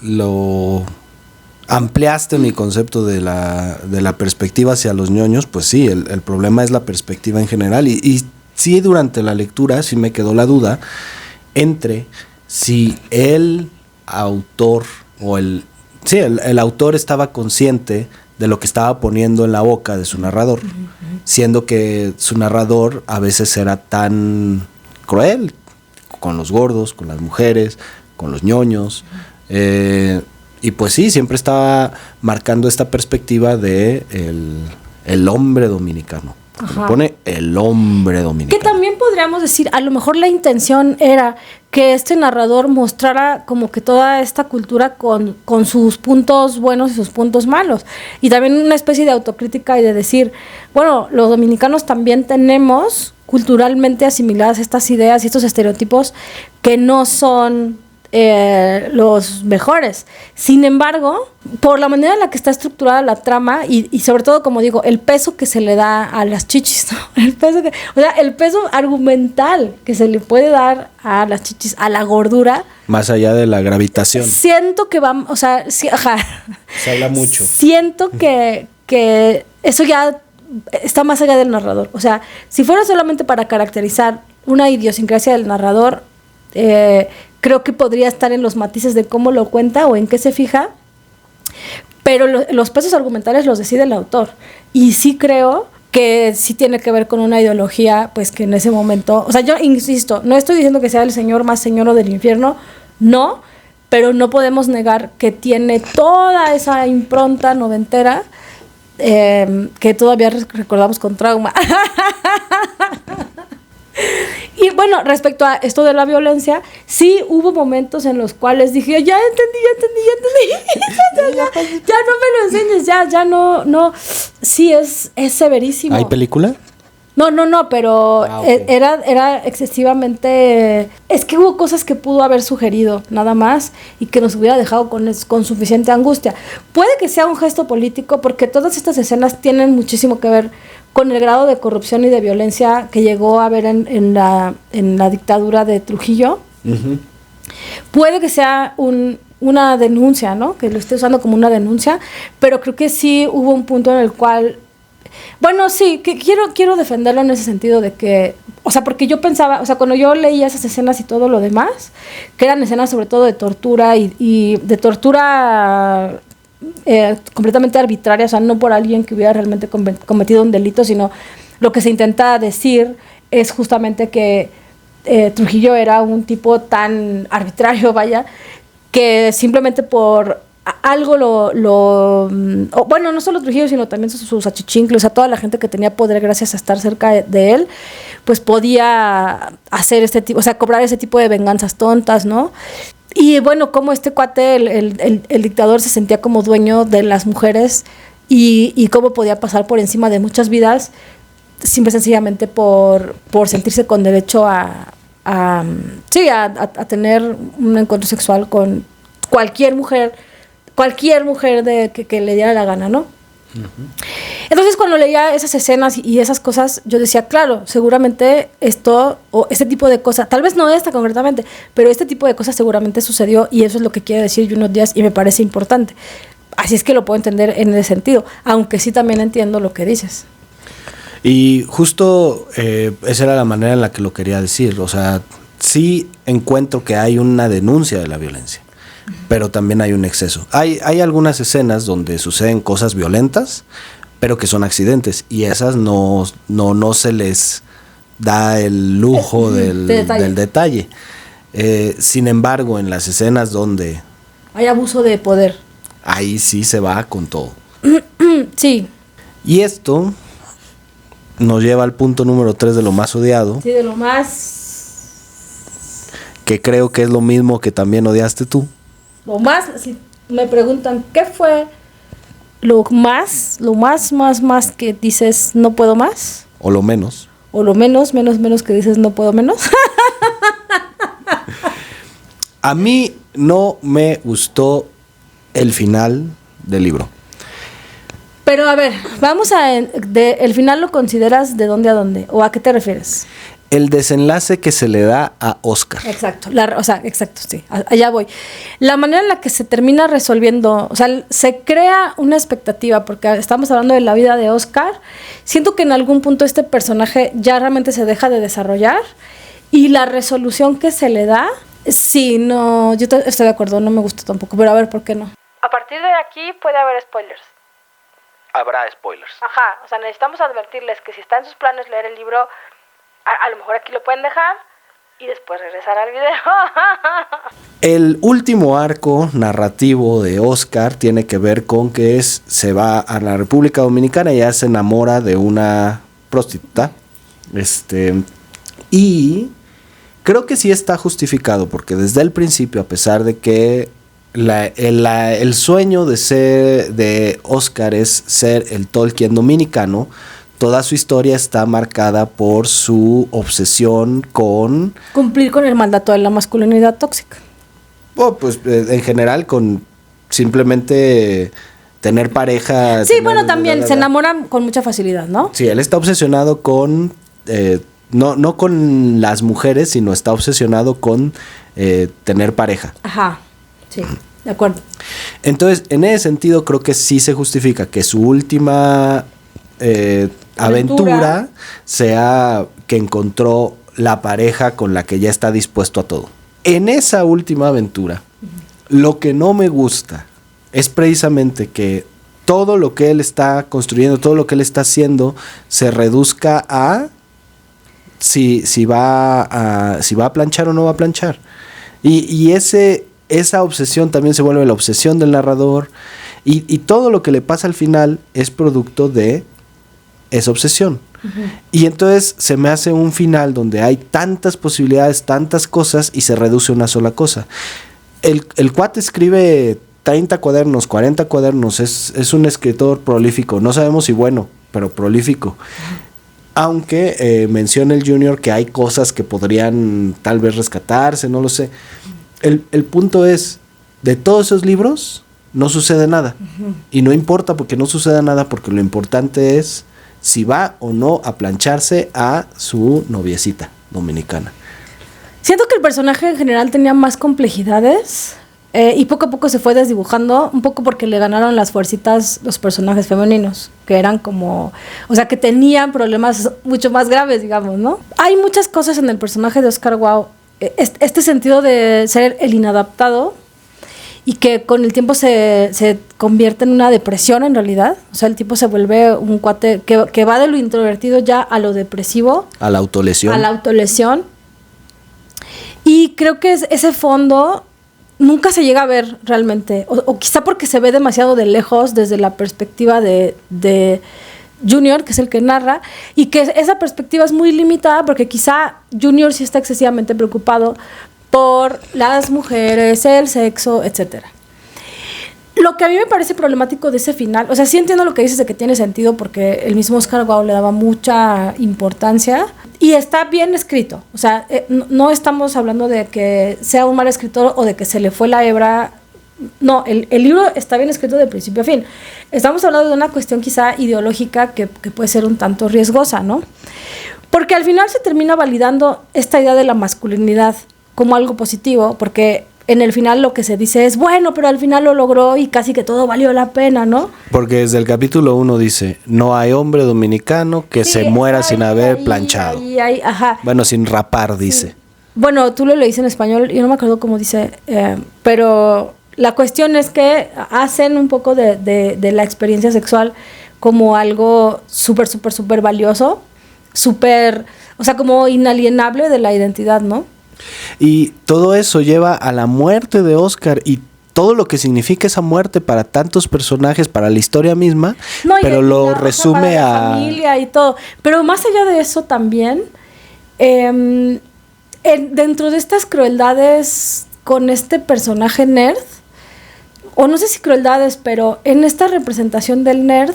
lo ampliaste mi concepto de la perspectiva hacia los ñoños, pues sí, el problema es la perspectiva en general. Y sí, durante la lectura sí me quedó la duda entre si el autor o el autor estaba consciente de lo que estaba poniendo en la boca de su narrador, siendo que su narrador a veces era tan cruel con los gordos, con las mujeres, con los ñoños, y pues sí, siempre estaba marcando esta perspectiva de el hombre dominicano. Pone el hombre dominicano. Que también podríamos decir, a lo mejor la intención era que este narrador mostrara como que toda esta cultura con sus puntos buenos y sus puntos malos. Y también una especie de autocrítica y de decir, bueno, los dominicanos también tenemos culturalmente asimiladas estas ideas y estos estereotipos que no son los mejores. Sin embargo, por la manera en la que está estructurada la trama y sobre todo, como digo, el peso que se le da a las chichis, ¿no? El peso argumental que se le puede dar a las chichis, a la gordura, más allá de la gravitación. Siento que va, o sea, sí, ajá. Se habla mucho. Siento que eso ya está más allá del narrador. O sea, si fuera solamente para caracterizar una idiosincrasia del narrador, creo que podría estar en los matices de cómo lo cuenta o en qué se fija, pero los pesos argumentales los decide el autor. Y sí creo que sí tiene que ver con una ideología, pues que en ese momento, o sea, yo insisto, no estoy diciendo que sea el señor más señor del infierno, no, pero no podemos negar que tiene toda esa impronta noventera que todavía recordamos con trauma. Y bueno, respecto a esto de la violencia, sí hubo momentos en los cuales dije, ya entendí, ya no me lo enseñes, ya no, sí es severísimo. ¿Hay película? No, pero okay. Era excesivamente, es que hubo cosas que pudo haber sugerido, nada más, y que nos hubiera dejado con suficiente angustia. Puede que sea un gesto político, porque todas estas escenas tienen muchísimo que ver con el grado de corrupción y de violencia que llegó a haber en la dictadura de Trujillo. Uh-huh. Puede que sea una denuncia, ¿no? Que lo esté usando como una denuncia, pero creo que sí hubo un punto en el cual, bueno, sí, que quiero defenderlo en ese sentido de que, o sea, porque yo pensaba, o sea, cuando yo leía esas escenas y todo lo demás, que eran escenas sobre todo de tortura y de tortura completamente arbitraria, o sea, no por alguien que hubiera realmente cometido un delito, sino lo que se intenta decir es justamente que Trujillo era un tipo tan arbitrario, vaya, que simplemente por algo bueno, no solo Trujillo, sino también sus achichincles, o sea, toda la gente que tenía poder gracias a estar cerca de él, pues podía hacer este tipo, o sea, cobrar ese tipo de venganzas tontas, ¿no? Y bueno, como este cuate, el dictador se sentía como dueño de las mujeres y cómo podía pasar por encima de muchas vidas, simple y sencillamente por sentirse con derecho a tener un encuentro sexual con cualquier mujer que le diera la gana, ¿no? Uh-huh. Entonces, cuando leía esas escenas y esas cosas, yo decía, claro, seguramente esto o este tipo de cosas, tal vez no esta concretamente, pero este tipo de cosas seguramente sucedió y eso es lo que quiere decir Junot Díaz y me parece importante. Así es que lo puedo entender en ese sentido, aunque sí también entiendo lo que dices. Y justo esa era la manera en la que lo quería decir. O sea, sí encuentro que hay una denuncia de la violencia, pero también hay un exceso. Hay algunas escenas donde suceden cosas violentas, pero que son accidentes, y esas no se les da el lujo del detalle. Sin embargo, en las escenas donde hay abuso de poder, ahí sí se va con todo. Sí. Y esto nos lleva al punto número 3 de lo más odiado. Sí, de lo más... Que creo que es lo mismo que también odiaste tú. Lo más, si me preguntan, ¿qué fue lo más que dices no puedo más? O lo menos. O lo menos que dices no puedo menos. A mí no me gustó el final del libro. Pero a ver, el final lo consideras de dónde a dónde, o a qué te refieres. el desenlace que se le da a Oscar. Exacto, exacto, sí, allá voy. La manera en la que se termina resolviendo, o sea, se crea una expectativa, porque estamos hablando de la vida de Oscar. Siento que en algún punto este personaje ya realmente se deja de desarrollar, y la resolución que se le da, sí, no, yo estoy de acuerdo, no me gustó tampoco, pero a ver, ¿por qué no? A partir de aquí puede haber spoilers. Habrá spoilers. Ajá, o sea, necesitamos advertirles que si está en sus planes leer el libro, a lo mejor aquí lo pueden dejar y después regresar al video. El último arco narrativo de Oscar tiene que ver con que se va a la República Dominicana y ya se enamora de una prostituta. Y creo que sí está justificado, porque desde el principio, a pesar de que el sueño de Oscar es ser el Tolkien dominicano, toda su historia está marcada por su obsesión con cumplir con el mandato de la masculinidad tóxica. Pues en general con simplemente tener pareja. Sí, bueno, también se enamoran con mucha facilidad, ¿no? Sí, él está obsesionado con no con las mujeres, sino está obsesionado con tener pareja. Ajá, sí, de acuerdo. Entonces, en ese sentido, creo que sí se justifica que su última aventura sea que encontró la pareja con la que ya está dispuesto a todo. En esa última aventura, lo que no me gusta es precisamente que todo lo que él está construyendo, todo lo que él está haciendo, se reduzca a si va a planchar o no va a planchar. Y esa obsesión también se vuelve la obsesión del narrador, y todo lo que le pasa al final es producto de esa obsesión. Uh-huh. Y entonces se me hace un final donde hay tantas posibilidades, tantas cosas, y se reduce a una sola cosa. El cuate escribe 30 cuadernos, 40 cuadernos, es un escritor prolífico, no sabemos si bueno, pero prolífico. Uh-huh. Aunque menciona el Junior que hay cosas que podrían tal vez rescatarse, no lo sé. El punto es, de todos esos libros no sucede nada. Uh-huh. Y no importa porque no suceda nada, porque lo importante es si va o no a plancharse a su noviecita dominicana. Siento que el personaje en general tenía más complejidades, y poco a poco se fue desdibujando, un poco porque le ganaron las fuercitas los personajes femeninos, que eran como, o sea, que tenían problemas mucho más graves, digamos, ¿no? Hay muchas cosas en el personaje de Oscar Wilde, este sentido de ser el inadaptado, y que con el tiempo se convierte en una depresión en realidad. O sea, el tipo se vuelve un cuate que va de lo introvertido ya a lo depresivo. A la autolesión. Y creo que ese fondo nunca se llega a ver realmente. O quizá porque se ve demasiado de lejos desde la perspectiva de Junior, que es el que narra, y que esa perspectiva es muy limitada porque quizá Junior sí está excesivamente preocupado por las mujeres, el sexo, etcétera. Lo que a mí me parece problemático de ese final, o sea, sí entiendo lo que dices de que tiene sentido porque el mismo Oscar Wilde le daba mucha importancia y está bien escrito. O sea, no estamos hablando de que sea un mal escritor o de que se le fue la hebra. No, el libro está bien escrito de principio a fin. Estamos hablando de una cuestión quizá ideológica que puede ser un tanto riesgosa, ¿no? Porque al final se termina validando esta idea de la masculinidad como algo positivo, porque en el final lo que se dice es, bueno, pero al final lo logró y casi que todo valió la pena, ¿no? Porque desde el capítulo 1 dice, no hay hombre dominicano que se muera sin haber planchado. Ajá. Bueno, sin rapar, dice. Sí. Bueno, tú lo leíste en español, yo no me acuerdo cómo dice, pero la cuestión es que hacen un poco de la experiencia sexual como algo súper, súper, súper valioso, súper, o sea, como inalienable de la identidad, ¿no? Y todo eso lleva a la muerte de Oscar y todo lo que significa esa muerte para tantos personajes, para la historia misma, no, pero lo resume para la familia y todo. Pero más allá de eso también, dentro de estas crueldades con este personaje nerd, o no sé si crueldades, pero en esta representación del nerd,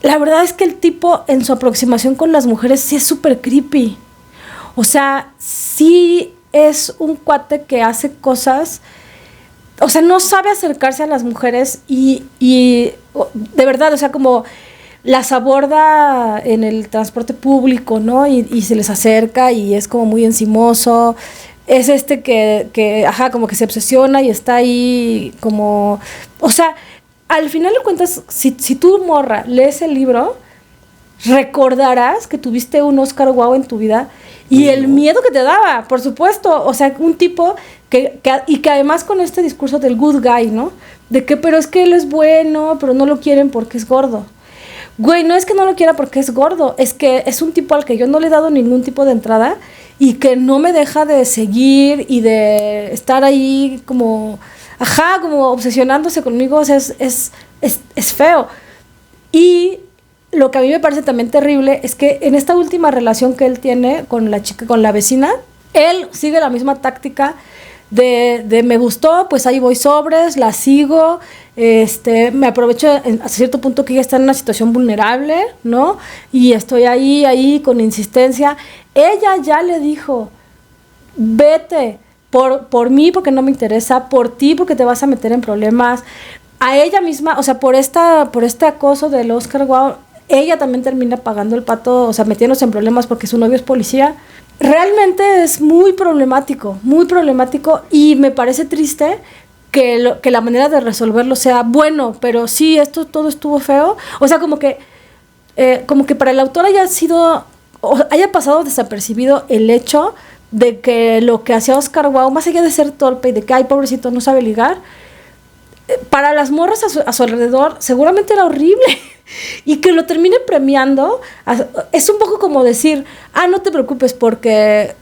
la verdad es que el tipo en su aproximación con las mujeres sí es súper creepy. O sea, sí es un cuate que hace cosas, o sea, no sabe acercarse a las mujeres y de verdad, o sea, como las aborda en el transporte público, ¿no? Y se les acerca y es como muy encimoso. Es que como que se obsesiona y está ahí como... O sea, al final de cuentas, si tú, morra, lees el libro, recordarás que tuviste un Oscar Wilde en tu vida y el miedo que te daba, por supuesto. O sea, un tipo que además con este discurso del good guy, ¿no? De que, pero es que él es bueno, pero no lo quieren porque es gordo. Güey, no es que no lo quiera porque es gordo, es que es un tipo al que yo no le he dado ningún tipo de entrada y que no me deja de seguir y de estar ahí como obsesionándose conmigo. O sea, es feo. Y lo que a mí me parece también terrible es que en esta última relación que él tiene con la chica, con la vecina, él sigue la misma táctica de me gustó, pues ahí voy sobres, la sigo, me aprovecho hasta cierto punto que ella está en una situación vulnerable, ¿no? Y estoy ahí con insistencia. Ella ya le dijo, vete, por mí porque no me interesa, por ti porque te vas a meter en problemas. A ella misma, o sea, por este acoso del Oscar Wilde, ella también termina pagando el pato, o sea, metiéndose en problemas porque su novio es policía. Realmente es muy problemático y me parece triste que la manera de resolverlo sea bueno, pero sí, esto todo estuvo feo. O sea, como que para el autor haya pasado desapercibido el hecho de que lo que hacía Oscar Wilde, más allá de ser torpe y de que, ay, pobrecito, no sabe ligar, para las morras a su alrededor seguramente era horrible. Y que lo termine premiando es un poco como decir, no te preocupes porque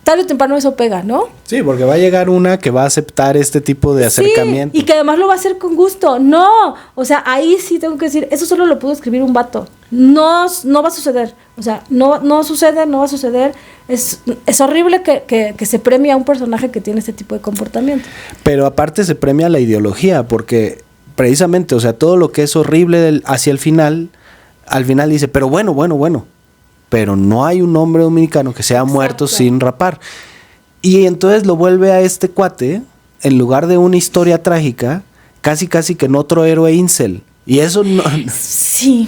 tarde o temprano eso pega, ¿no? Sí, porque va a llegar una que va a aceptar este tipo de acercamiento. Sí, y que además lo va a hacer con gusto. No, o sea, ahí sí tengo que decir, eso solo lo pudo escribir un vato. No va a suceder. O sea, no sucede, no va a suceder. Es horrible que se premie a un personaje que tiene este tipo de comportamiento. Pero aparte se premia la ideología, porque precisamente, o sea, todo lo que es horrible hacia el final, al final dice, pero bueno, pero no hay un hombre dominicano que sea muerto sin rapar. Y entonces lo vuelve a este cuate, en lugar de una historia trágica, casi que en otro héroe incel. Y eso no... Sí.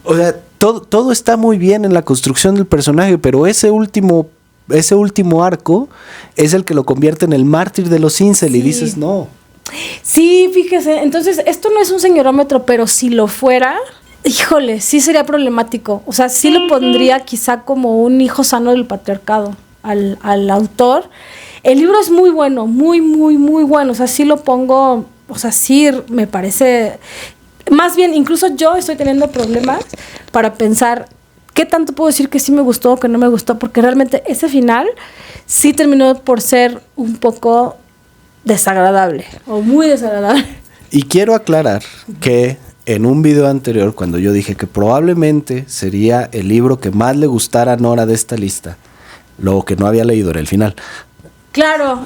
O sea, todo está muy bien en la construcción del personaje, pero ese último arco es el que lo convierte en el mártir de los incel. Y dices, no. Sí, fíjese, entonces esto no es un señorómetro, pero si lo fuera, híjole, sí sería problemático. O sea, sí lo pondría quizá como un hijo sano del patriarcado al autor. El libro es muy bueno, muy bueno. O sea, sí lo pongo, o sea, sí me parece... Más bien, incluso yo estoy teniendo problemas para pensar qué tanto puedo decir que sí me gustó o que no me gustó, porque realmente ese final sí terminó por ser un poco desagradable o muy desagradable. Y quiero aclarar que en un video anterior, cuando yo dije que probablemente sería el libro que más le gustara a Nora de esta lista, lo que no había leído era el final. Claro,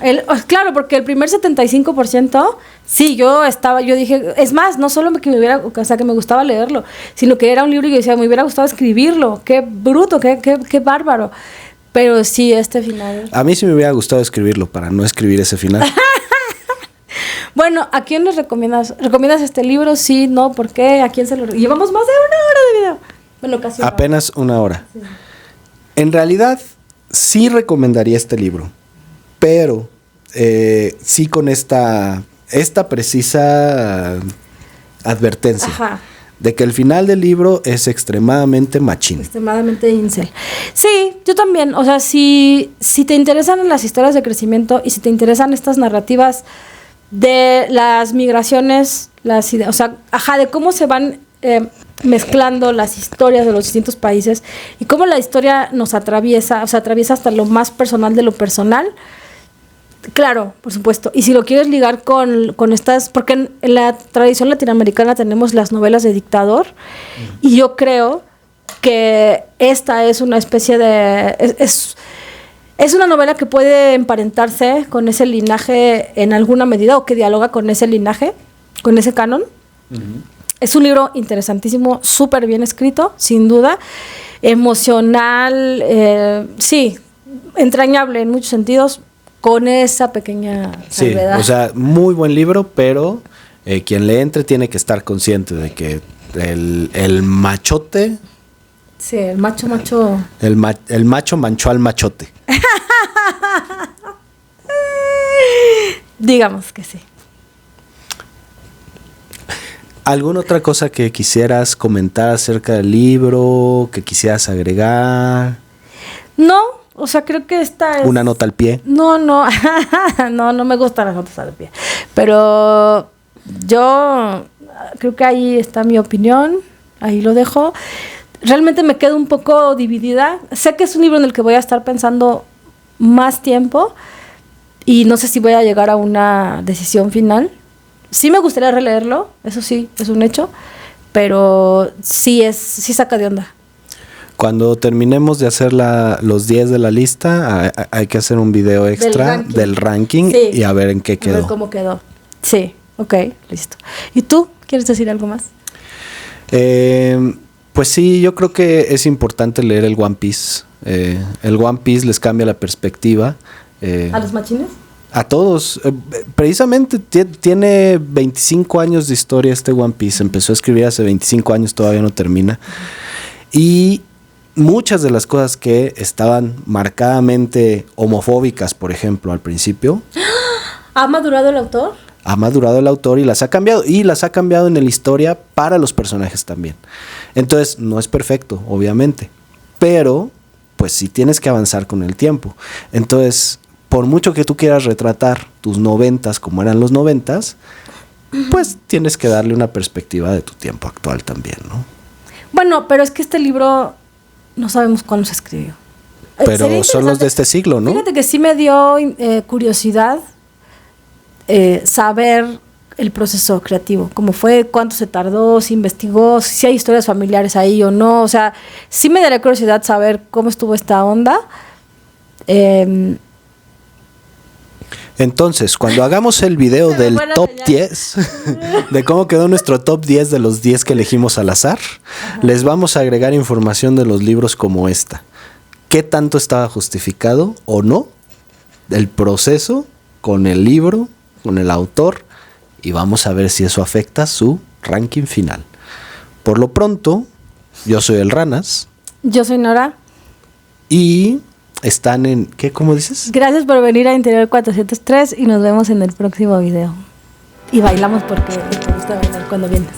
porque el primer 75%, sí, yo dije, es más, no solo que me gustaba leerlo, sino que era un libro y yo decía, me hubiera gustado escribirlo, qué bruto, qué bárbaro. Pero sí, este final. A mí sí me hubiera gustado escribirlo para no escribir ese final. Bueno, ¿a quién les recomiendas? ¿Recomiendas este libro? Sí, no, ¿por qué? ¿A quién se lo llevamos más de 1 hora de video? Bueno, casi. Apenas 1 hora. Sí. En realidad, sí recomendaría este libro. Pero sí con esta precisa advertencia. Ajá. De que el final del libro es extremadamente machín. Extremadamente incel. Sí, yo también. O sea, si te interesan las historias de crecimiento y si te interesan estas narrativas de las migraciones, o sea, de cómo se van mezclando las historias de los distintos países y cómo la historia nos atraviesa, o sea, atraviesa hasta lo más personal de lo personal. Claro, por supuesto. Y si lo quieres ligar con estas... Porque en la tradición latinoamericana tenemos las novelas de dictador. Y yo creo que esta es una especie de... Es una novela que puede emparentarse con ese linaje en alguna medida o que dialoga con ese linaje, con ese canon. Uh-huh. Es un libro interesantísimo, súper bien escrito, sin duda. Emocional, sí, entrañable en muchos sentidos. Con esa pequeña salvedad. Sí, o sea, muy buen libro, pero Quien le entre tiene que estar consciente de que el machote, Sí, el macho. el macho manchó al machote. Digamos que sí. ¿Alguna otra cosa que quisieras comentar acerca del libro, que quisieras agregar? No, o sea, creo que esta es... ¿Una nota al pie? No, no me gustan las notas al pie. Pero yo creo que ahí está mi opinión, ahí lo dejo. Realmente me quedo un poco dividida. Sé que es un libro en el que voy a estar pensando más tiempo y no sé si voy a llegar a una decisión final. Sí me gustaría releerlo, eso sí, es un hecho, pero sí saca de onda. Cuando terminemos de hacer los 10 de la lista, hay que hacer un video extra del ranking sí, y a ver en qué quedó. A ver cómo quedó. Sí, ok, listo. ¿Y tú? ¿Quieres decir algo más? Pues sí, yo creo que es importante leer el One Piece. El One Piece les cambia la perspectiva. ¿A los machines? A todos. Precisamente tiene 25 años de historia este One Piece. Empezó a escribir hace 25 años, todavía no termina. Y muchas de las cosas que estaban marcadamente homofóbicas, por ejemplo, al principio. ¿Ha madurado el autor? Ha madurado el autor y las ha cambiado. Y las ha cambiado en la historia para los personajes también. Entonces, no es perfecto, obviamente. Pero, pues sí tienes que avanzar con el tiempo. Entonces, por mucho que tú quieras retratar tus 90s como eran los 90s, pues tienes que darle una perspectiva de tu tiempo actual también, ¿no? Bueno, pero es que este libro no sabemos cuándo se escribió. Pero son los de este siglo, ¿no? Fíjate que sí me dio curiosidad saber el proceso creativo, cómo fue, cuánto se tardó, si investigó, si hay historias familiares ahí o no. O sea, sí me daría curiosidad saber cómo estuvo esta onda. Entonces, cuando hagamos el video del top 10, de cómo quedó nuestro top 10 de los 10 que elegimos al azar, les vamos a agregar información de los libros como esta. ¿Qué tanto estaba justificado o no el proceso con el libro, con el autor? Y vamos a ver si eso afecta su ranking final. Por lo pronto, yo soy el Ranas. Yo soy Nora. Y están en... ¿Qué? ¿Cómo dices? Gracias por venir a Interior 403 y nos vemos en el próximo video. Y bailamos porque te gusta bailar cuando vienes.